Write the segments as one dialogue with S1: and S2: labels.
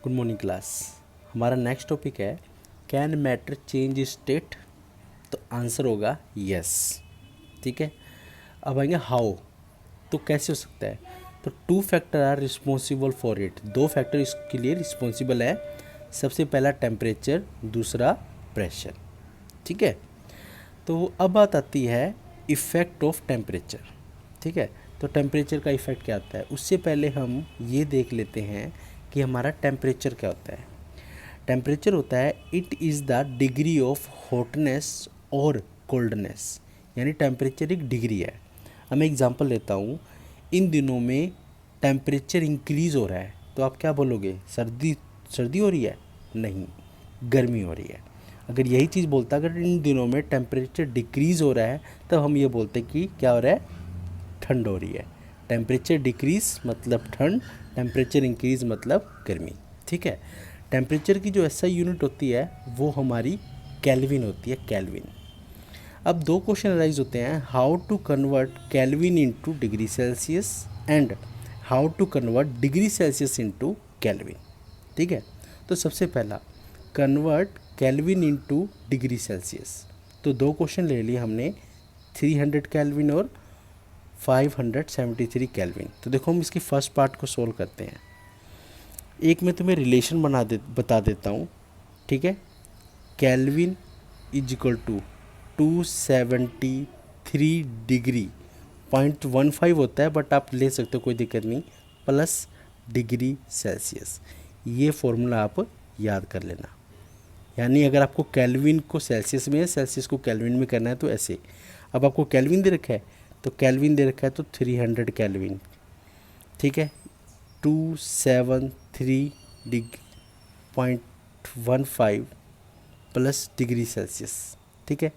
S1: Good morning class. हमारा next topic है can matter change state. तो आंसर होगा यस। ठीक है, अब आएंगे हाउ। तो कैसे हो सकता है? तो two factor are responsible for it. दो फैक्टर इसके लिए रिस्पॉन्सिबल है। सबसे पहला टेम्परेचर, दूसरा प्रेशर। ठीक है, तो अब बात आती है इफ़ेक्ट ऑफ टेम्परेचर। ठीक है, तो टेम्परेचर का इफ़ेक्ट क्या होता है? उससे पहले हम ये देख लेते हैं कि हमारा टेम्परेचर क्या होता है। टेम्परेचर होता है it is the degree of hotness और कोल्डनेस, यानी टेम्परेचर एक डिग्री है। अब मैं एग्जांपल लेता हूँ, इन दिनों में टेम्परेचर इंक्रीज़ हो रहा है, तो आप क्या बोलोगे? सर्दी सर्दी हो रही है? नहीं, गर्मी हो रही है। अगर यही चीज़ बोलता अगर इन दिनों में टेम्परेचर डिक्रीज़ हो रहा है, तब हम ये बोलते कि क्या हो रहा है? ठंड हो रही है। टेम्परेचर डिक्रीज़ मतलब ठंड, टेम्परेचर इंक्रीज़ मतलब गर्मी। ठीक है, टेम्परेचर की जो ऐसा यूनिट होती है वो हमारी केल्विन होती है, केल्विन। अब दो क्वेश्चन राइज होते हैं, how to convert kelvin into degree Celsius and how to convert degree Celsius into kelvin. ठीक है, तो सबसे पहला convert kelvin into degree Celsius. तो दो क्वेश्चन ले लिए हमने, 300 केल्विन और 573 केल्विन। तो देखो हम इसकी फर्स्ट पार्ट को सोल्व करते हैं। एक मैं तुम्हें रिलेशन बता देता हूँ। ठीक है, kelvin is equal to 273 degree 0.15 होता है, बट आप ले सकते हो, कोई दिक्कत नहीं, प्लस डिग्री सेल्सियस। ये फॉर्मूला आप याद कर लेना। यानी अगर आपको केल्विन को सेल्सियस में, सेल्सियस को केल्विन में करना है तो ऐसे। अब आपको केल्विन दे रखा है, तो केल्विन दे रखा है तो 300 केल्विन। ठीक है, 273 डिग्री 0.15 प्लस डिग्री सेल्सियस। ठीक है,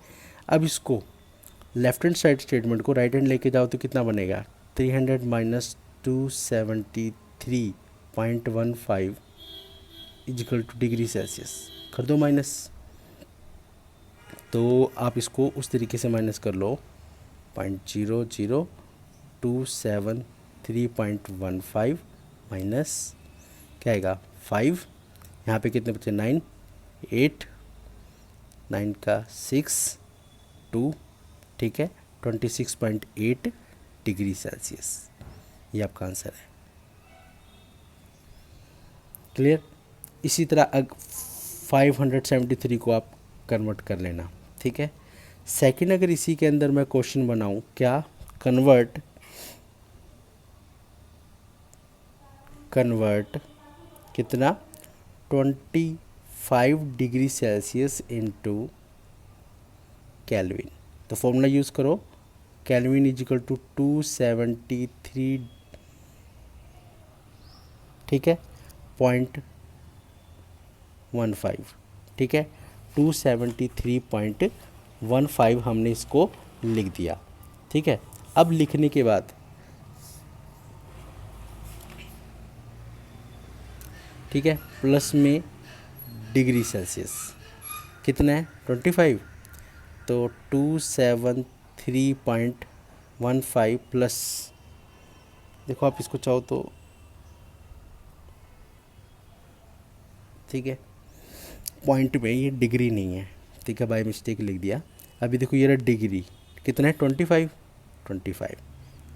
S1: अब इसको लेफ्ट हैंड साइड स्टेटमेंट को राइट हैंड लेके जाओ तो कितना बनेगा? 300 minus 273.15 is equal to degree Celsius. कर दो माइनस। तो आप इसको उस तरीके से माइनस कर लो, 0.00273.15 माइनस क्या आएगा? 5। यहाँ पे कितने बचे? 9, 8, 9 का 6, 2। ठीक है, 26.8 डिग्री सेल्सियस। ये आपका आंसर है। क्लियर? इसी तरह 573 को आप कन्वर्ट कर लेना। ठीक है, सेकंड अगर इसी के अंदर मैं क्वेश्चन बनाऊं, क्या? कन्वर्ट कितना? 25 डिग्री सेल्सियस इनटू केल्विन। तो फॉर्मूला यूज़ करो, केल्विन इज इक्वल टू 273। ठीक है, 0.15। ठीक है, 273.15 हमने इसको लिख दिया। ठीक है, अब लिखने के बाद ठीक है, प्लस में डिग्री सेल्सियस कितना है? 25। तो 273.15 प्लस, देखो आप इसको चाहो तो, ठीक है, पॉइंट में ये डिग्री नहीं है, ठीक है, बाय मिस्टेक लिख दिया। अभी देखो ये रहा डिग्री, कितना है? 25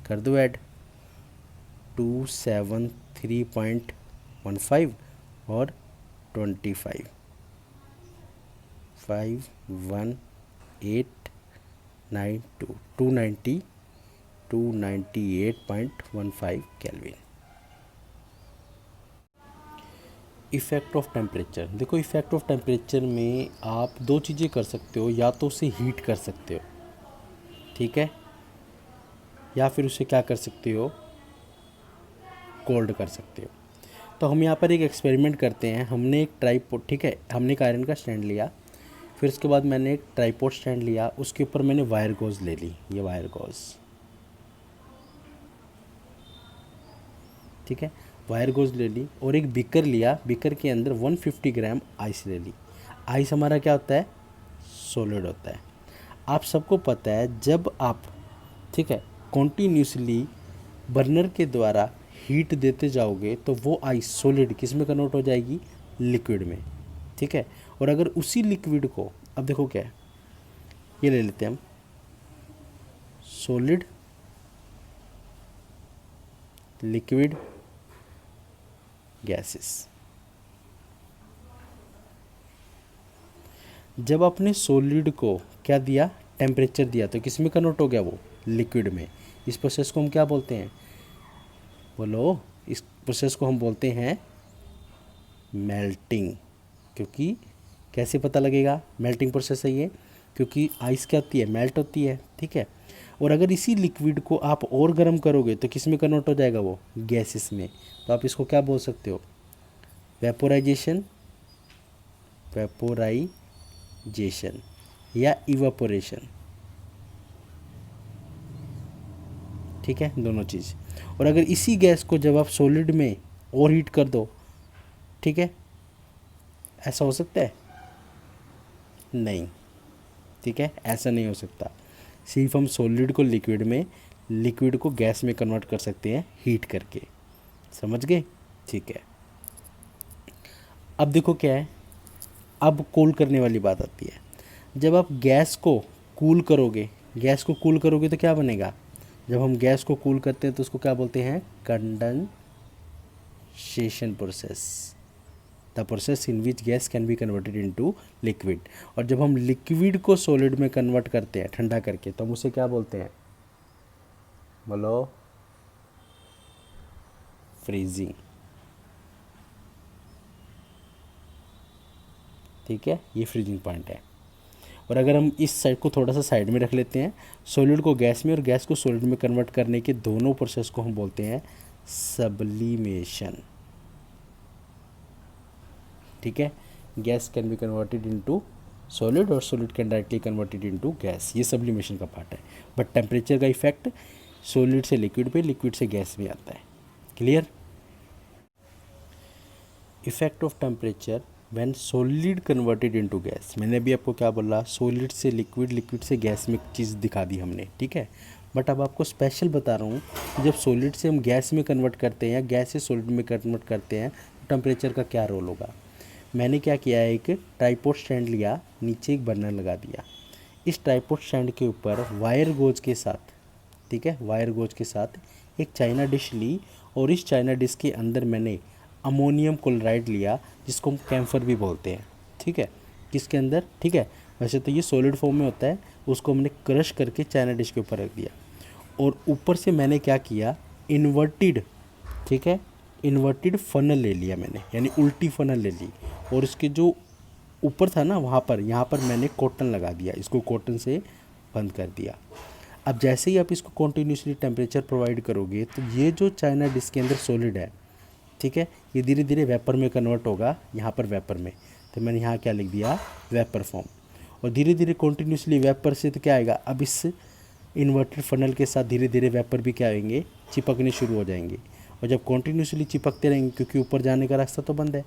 S1: कर दो ऐड, 273.15 और 25, 5182 298.15 केल्विन। Effect of temperature. देखो इफ़ेक्ट ऑफ टेम्परेचर में आप दो चीज़ें कर सकते हो, या तो उसे हीट कर सकते हो, ठीक है, या फिर उसे क्या कर सकते हो? कोल्ड कर सकते हो। तो हम यहाँ पर एक एक्सपेरिमेंट करते हैं। हमने एक ट्राईपॉड, ठीक है, हमने एक आयरन का स्टैंड लिया, फिर उसके बाद मैंने एक ट्राईपॉड स्टैंड लिया, उसके ऊपर मैंने वायर गॉज ले ली, ये वायर गॉज, ठीक है, वायर गोज ले ली, और एक बीकर लिया, बीकर के अंदर 150 ग्राम आइस ले ली। आइस हमारा क्या होता है? सॉलिड होता है। आप सबको पता है जब आप, ठीक है, कॉन्टीन्यूसली बर्नर के द्वारा हीट देते जाओगे तो वो आइस सॉलिड किस में कन्वर्ट हो जाएगी, लिक्विड में, ठीक है। और अगर उसी लिक्विड को, अब देखो क्या है, ये ले लेते हैं हम, सॉलिड, लिक्विड, गैसेस। जब आपने सॉलिड को क्या दिया, टेम्परेचर दिया, तो किस में कन्वर्ट हो गया वो, लिक्विड में। इस प्रोसेस को हम क्या बोलते हैं, बोलो, इस प्रोसेस को हम बोलते हैं मेल्टिंग। क्योंकि कैसे पता लगेगा मेल्टिंग प्रोसेस है ये, क्योंकि आइस क्या होती है, मेल्ट होती है, ठीक है। और अगर इसी लिक्विड को आप और गर्म करोगे तो किस में कन्वर्ट हो जाएगा वो, गैसेस में। तो आप इसको क्या बोल सकते हो, वेपोराइजेशन, वेपोराइजेशन या इवापोरेशन, ठीक है, दोनों चीज़। और अगर इसी गैस को जब आप सॉलिड में और हीट कर दो, ठीक है, ऐसा हो सकता है, नहीं, ठीक है, ऐसा नहीं हो सकता। सिर्फ हम सॉलिड को लिक्विड में, लिक्विड को गैस में कन्वर्ट कर सकते हैं हीट करके, समझ गए, ठीक है। अब देखो क्या है, अब कूल करने वाली बात आती है। जब आप गैस को कूल करोगे, गैस को कूल करोगे तो क्या बनेगा, जब हम गैस को कूल करते हैं तो उसको क्या बोलते हैं, condensation process, the process in which gas can be converted into liquid. और जब हम लिक्विड को सॉलिड में कन्वर्ट करते हैं ठंडा करके, तो हम उसे क्या बोलते हैं, बोलो, फ्रीजिंग, ठीक है, ये फ्रीजिंग पॉइंट है। और अगर हम इस साइड को थोड़ा सा साइड में रख लेते हैं, सॉलिड को गैस में और गैस को सॉलिड में कन्वर्ट करने के दोनों प्रोसेस को हम बोलते हैं सब्लिमेशन, ठीक है। Gas can be converted into solid और solid can directly converted into gas, ये सब्लिमेशन का पार्ट है। बट टेम्परेचर का इफेक्ट सॉलिड से लिक्विड पे, लिक्विड से गैस में आता है, clear. Effect of temperature when solid converted into gas, मैंने अभी आपको क्या बोला, सॉलिड से लिक्विड, लिक्विड से गैस में चीज़ दिखा दी हमने, ठीक है। बट अब आपको स्पेशल बता रहा हूँ, जब सॉलिड से हम गैस में कन्वर्ट करते हैं या गैस से सॉलिड में कन्वर्ट करते हैं तो टेम्परेचर का क्या रोल होगा। मैंने क्या किया है, एक ट्राइपॉड स्टैंड लिया, नीचे एक बर्नर लगा दिया, इस ट्राइपॉड स्टैंड के ऊपर वायर गोज के साथ, ठीक है, वायर गोज के साथ एक चाइना डिश ली, और इस चाइना डिश के अंदर मैंने अमोनियम क्लोराइड लिया, जिसको हम कैम्फर भी बोलते हैं, ठीक है, किसके अंदर, ठीक है, वैसे तो ये सॉलिड फॉर्म में होता है, उसको हमने क्रश करके चाइना डिश के ऊपर रख दिया। और ऊपर से मैंने क्या किया, इन्वर्टेड, ठीक है, इन्वर्टेड फनल ले लिया मैंने, यानी उल्टी फनल ले ली, और इसके जो ऊपर था ना वहाँ पर, यहाँ पर मैंने कॉटन लगा दिया, इसको कॉटन से बंद कर दिया। अब जैसे ही आप इसको कॉन्टीन्यूसली टेम्परेचर प्रोवाइड करोगे तो ये जो चाइना डिश के अंदर सॉलिड है, ठीक है, ये धीरे धीरे वेपर में कन्वर्ट होगा, यहाँ पर वेपर में, तो मैंने यहाँ क्या लिख दिया, वेपर फॉर्म। और धीरे धीरे कॉन्टीन्यूसली वेपर से तो क्या आएगा, अब इस इन्वर्टेड फनल के साथ धीरे धीरे वेपर भी क्या आएंगे, चिपकने शुरू हो जाएंगे। और जब कॉन्टीन्यूसली चिपकते रहेंगे, क्योंकि ऊपर जाने का रास्ता तो बंद है,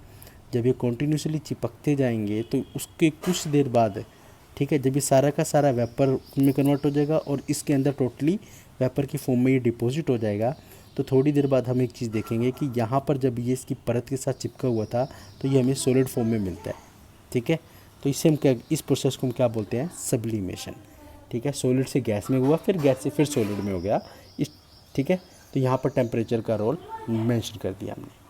S1: जब ये कॉन्टीन्यूसली चिपकते जाएंगे तो उसके कुछ देर बाद, ठीक है, जब ये सारा का सारा वेपर में कन्वर्ट हो जाएगा और इसके अंदर टोटली वेपर की फॉर्म में ये डिपॉजिट हो जाएगा, तो थोड़ी देर बाद हम एक चीज़ देखेंगे कि यहाँ पर जब ये इसकी परत के साथ चिपका हुआ था तो ये हमें सॉलिड फॉर्म में मिलता है, ठीक है। तो इससे हम क्या, इस प्रोसेस को हम क्या बोलते हैं, सब्लिमेशन, ठीक है। सॉलिड से गैस में हुआ, फिर गैस से फिर सॉलिड में हो गया, इस, ठीक है। तो यहाँ पर टेम्परेचर का रोल मेंशन कर दिया हमने।